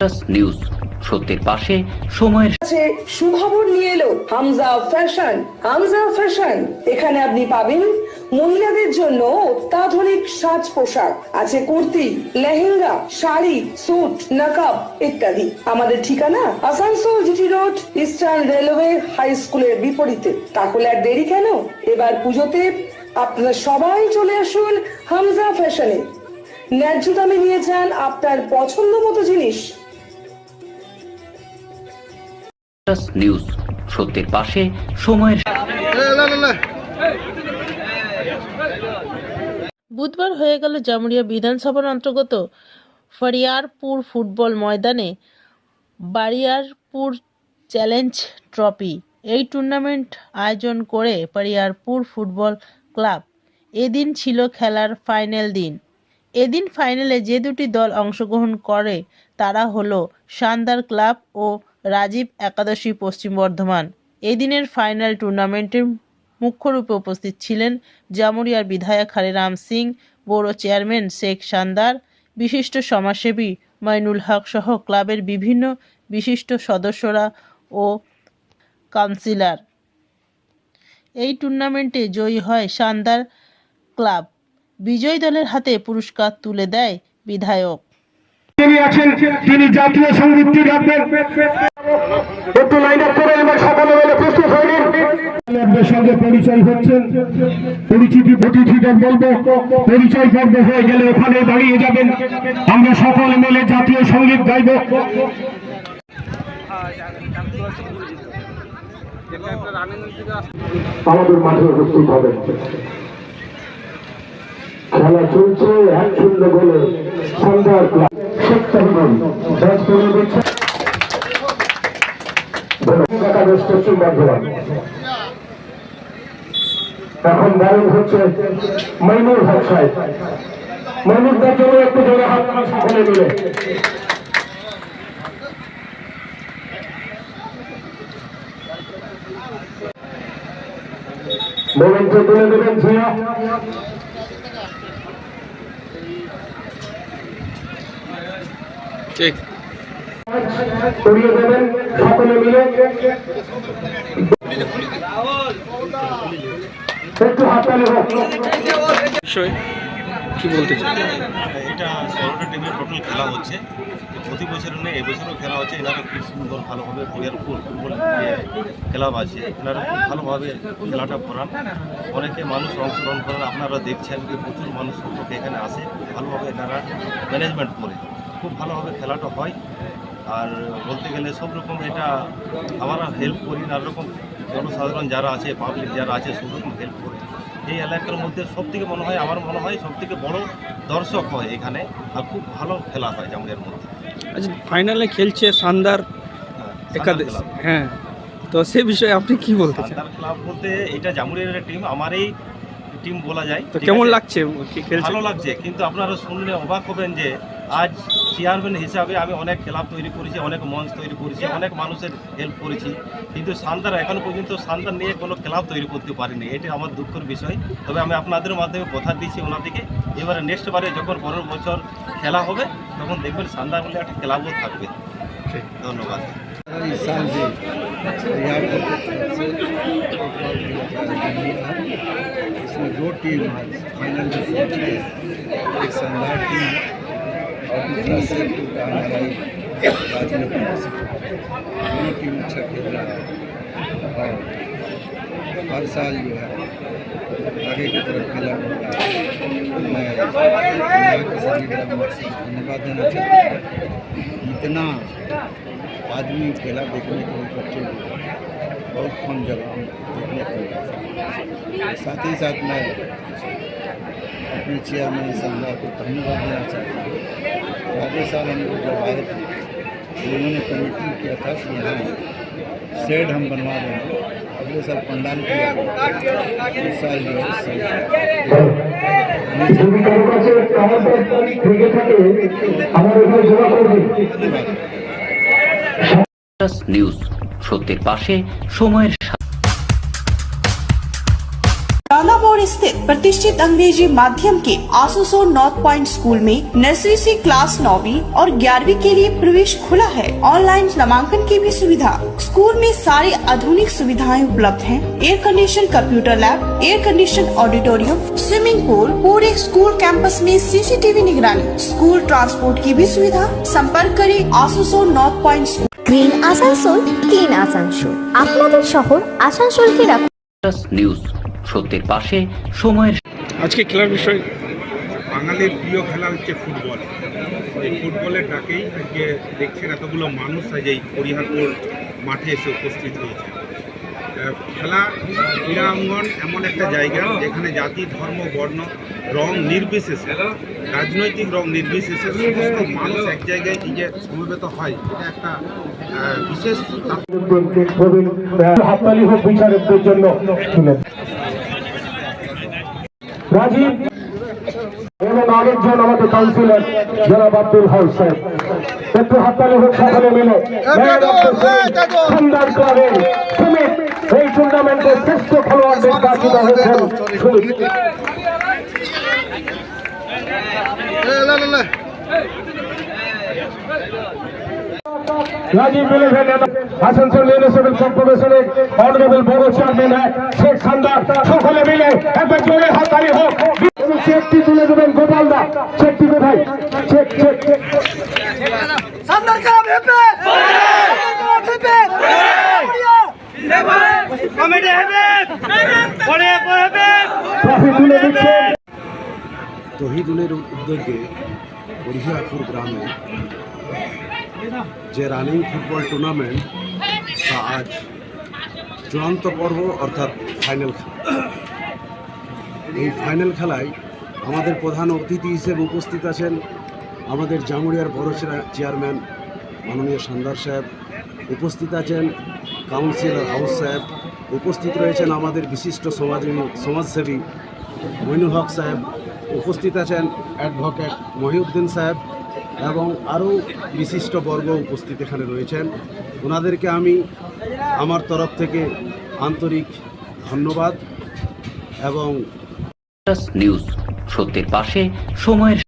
News সত্যের পাশে সময়ের সুখবর নিয়ে এলো হামজা ফ্যাশন। হামজা ফ্যাশন, এখানে আপনি পাবেন মহিলাদের জন্য অত্যাধুনিক সাজ পোশাক, আছে কুর্তি, লেহেঙ্গা, শাড়ি, স্যুট, নকাব ইত্যাদি। আমাদের ঠিকানা Asansol GT road, eastern railway high স্কুলের বিপরীতে। তাহলে আর দেরি কেন, এবার পুজোতে আপনারা সবাই চলে আসুন হামজা ফ্যাশনে। ন্যায্য দামে নিয়ে যান আপনার পছন্দ মতো জিনিস। নিউজ সত্যের পাশে সময়ের। বুধবার হয়ে গেল জামুরিয়া বিধানসভার অন্তর্গত ফরিয়ারপুর ফুটবল ময়দানে বারিয়ারপুর চ্যালেঞ্জ ট্রফি। এই টুর্নামেন্ট আয়োজন করে ফরিয়ারপুর ফুটবল ক্লাব। এদিন ছিল খেলার ফাইনাল দিন। এদিন ফাইনালে যে দুটি দল অংশগ্রহণ করে তারা হলো শানদার ক্লাব ও রাজীব একাদশী পশ্চিম বর্ধমান। এই দিনের ফাইনাল টুর্নামেন্টের মুখ্য রূপে উপস্থিত ছিলেন জামুরিয়ার বিধায়ক হরিরাম সিং, পৌর চেয়ারম্যান শেখ শানদার, বিশিষ্ট সমাজসেবী মাইনুল হক সহ ক্লাবের বিভিন্ন বিশিষ্ট সদস্যরা ও কাউন্সিলর। এই টুর্নামেন্টে জয়ী হয় শানদার ক্লাব। বিজয়ী দলের হাতে পুরস্কার তুলে দেয় বিধায়ক। তিনি জাতীয় সঙ্গীতটি গাইবেন। একটু লাইন আপ করে আমরা সকলে মিলে প্রস্তুত হয়ে নিন। আপনাদের সঙ্গে পরিচয় হচ্ছেন, পরিচিতি অতিথিদের বলবো পরিচয় পর্ব হয়ে গেলে ওখানে দাঁড়িয়ে যাবেন। আমরা সকলে মিলে জাতীয় সঙ্গীত গাইব। আমাদের মাঠে উপস্থিত হবেন। খেলা চলছে 1-0 গোলে শানদার ক্লাব। পশ্চিম বর্ধমান। এখন বরং হচ্ছে মাইনুল হক সাহেব। মাইনুল তার জন্য একটু জোরে হাত সকলে মিলে। বরং তুলে দেবেন জিয়া। ঠিক করিয়ে দেবেন সকলে মিলে। একটু হাততালি হোক। কি বলতে চাই? এটা 16টা টিমের টোটাল খেলা হচ্ছে। প্রতি বছর নেই, এবছরও খেলা হচ্ছে। এনারা খুব সুন্দর ভালোভাবে ফরিয়ারপুর ফুটবল ক্লাব আছে, এনারা খুব ভালোভাবে খেলাটা করান। অনেকে মানুষ অংশগ্রহণ করেন, আপনারা দেখছেন যে প্রচুর মানুষ সংখ্যক এখানে আসে। ভালোভাবে এনারা ম্যানেজমেন্ট করে খুব ভালোভাবে খেলাটা হয়। আর বলতে গেলে সব রকম এটা আমরা হেল্প করি, নানা রকম জনসাধারণ যারা আছে, পাবলিক যারা আছে, সব রকম হেল্প করি। এই এলাকার মধ্যে সবথেকে মনে হয়, আমার মনে হয় সবথেকে বড় দর্শক হয় এখানে, আর খুব ভালো খেলা হয় জামুরিয়ার মধ্যে। আচ্ছা, ফাইনালে খেলছে শানদার একাদশ, হ্যাঁ, তো সে বিষয়ে আপনি কি বলতে চান? শানদার ক্লাব বলতে এটা জামুরিয়ার টিম, আমারই টিম বলা যায়। তো কেমন লাগছে? ভালো লাগছে, কিন্তু আপনারা শুনলে অবাক হবেন যে আজ চেয়ারম্যান হিসাবে আমি অনেক ক্লাব তৈরি করেছি, অনেক মঞ্চ তৈরি করেছি, অনেক মানুষের হেল্প করেছি, কিন্তু শানদার এখনো পর্যন্ত শানদার নিয়ে কোনো ক্লাব তৈরি করতে পারিনি। এটা আমার দুঃখের বিষয়। তবে আমি আপনাদের মাধ্যমে কথা দিচ্ছি ওনাদিকে, এবারে নেক্সট বারে যখন পরের বছর খেলা হবে তখন দেখবেন শানদার বলে একটা ক্লাবও থাকবে। ধন্যবাদ। इसमें 2 टीम आज फाइनल में पहुंची है। एक शानदार टीम और दूसरा सेफ का हमारी राजनीति। दोनों टीम अच्छा खेल रहा है और हर साल जो है आगे की तरफ खेला होता है। मैं यहाँ के सभी ग्रामवासी को धन्यवाद देना चाहता हूँ। इतना आदमी खेला देखने को बच्चे बहुत कम जगह देखने को मिला। साथ ही साथ मैं अपने चेयरमैन शानदार को धन्यवाद देना चाहता हूँ। अगले साल हम लोग जब आए थे उन्होंने कमिटमेंट किया था कि यहाँ शेड हम बनवा देंगे। अगले साल पंडाल किया, इस साल जो है নিউজ সত্যের পাশে সময়ের। बांगाबोड़ स्थित प्रतिष्ठित अंग्रेजी माध्यम के आसुसो नॉर्थ पॉइंट स्कूल में नर्सरी से क्लास 9वीं और 11वीं के लिए प्रवेश खुला है। ऑनलाइन नामांकन की भी सुविधा। स्कूल में सारी आधुनिक सुविधाएं उपलब्ध हैं। Air condition computer lab, air condition auditorium, swimming pool, पूरे स्कूल कैंपस में सीसीटीवी निगरानी, स्कूल ट्रांसपोर्ट की भी सुविधा। संपर्क करें आसुसो North Point School. Green Asansol, clean Asansol, আপনাদের শহর আসানসোলকে রাখুন। নিউজ, সত্যের পাশে, সময়ের আজকে খেলার বিষয় বাঙালির প্রিয় খেলা হচ্ছে ফুটবল। এই ফুটবলের ডাকেই আজকে দেখছেন এতগুলো মানুষ আজ এই হরিহরপুর মাঠে এসে উপস্থিত হয়েছে। খেলা ক্রীড়াঙ্গন এমন একটা জায়গা যেখানে জাতি, ধর্ম, বর্ণ, রং নির্বিশেষে, রাজনৈতিক রং নির্বিশেষে সমস্ত মানুষ এক জায়গায় যে সমবেত হয়, এটা একটা বিশেষ হাততালি হোক বিচারকদের জন্য। রাজীব এবং আরেকজন আমাদের কাউন্সিলর জনাব আব্দুল হক সাহেব, একটু হাততালি হোক সকলে মিলে। সুন্দর ক্লাবের সুমিত এই টুর্নামেন্টের শ্রেষ্ঠ খেলোয়াড় নির্বাচিত হয়েছেন। রাজীব মিলেভেন আসানসোল মিউনিসিপ্যাল কর্পোরেশনের অনারেবল বড় চেয়ারম্যান শেখ সান্দার, সকলে মিলে একটা জোরে হাততালি হোক। চেকটি তুলে দেবেন গোপালদা। চেকটি কোথায়? চেক চেক চেক ট্রফি তুলে দিচ্ছেন। তহিদুলের উদ্যোগে হরিহরপুর গ্রামে যে রানিং ফুটবল টুর্নামেন্ট তা আজ চূড়ান্ত পর্ব অর্থাৎ ফাইনাল খেলা। এই ফাইনাল খেলায় আমাদের প্রধান অতিথি হিসেবে উপস্থিত আছেন আমাদের জামুড়িয়ার বড় চেয়ারম্যান মাননীয় সান্দার সাহেব, উপস্থিত আছেন কাউন্সিলর হাউস সাহেব, উপস্থিত রয়েছেন আমাদের বিশিষ্ট সমাজসেবী মইনুল হক সাহেব, উপস্থিত আছেন অ্যাডভোকেট মহিউদ্দিন সাহেব এবং আরও বিশিষ্ট বর্গ উপস্থিত এখানে রয়েছেন। ওনাদেরকে আমি আমার তরফ থেকে আন্তরিক ধন্যবাদ এবং নিউজ, সত্যের পাশে, সময়ের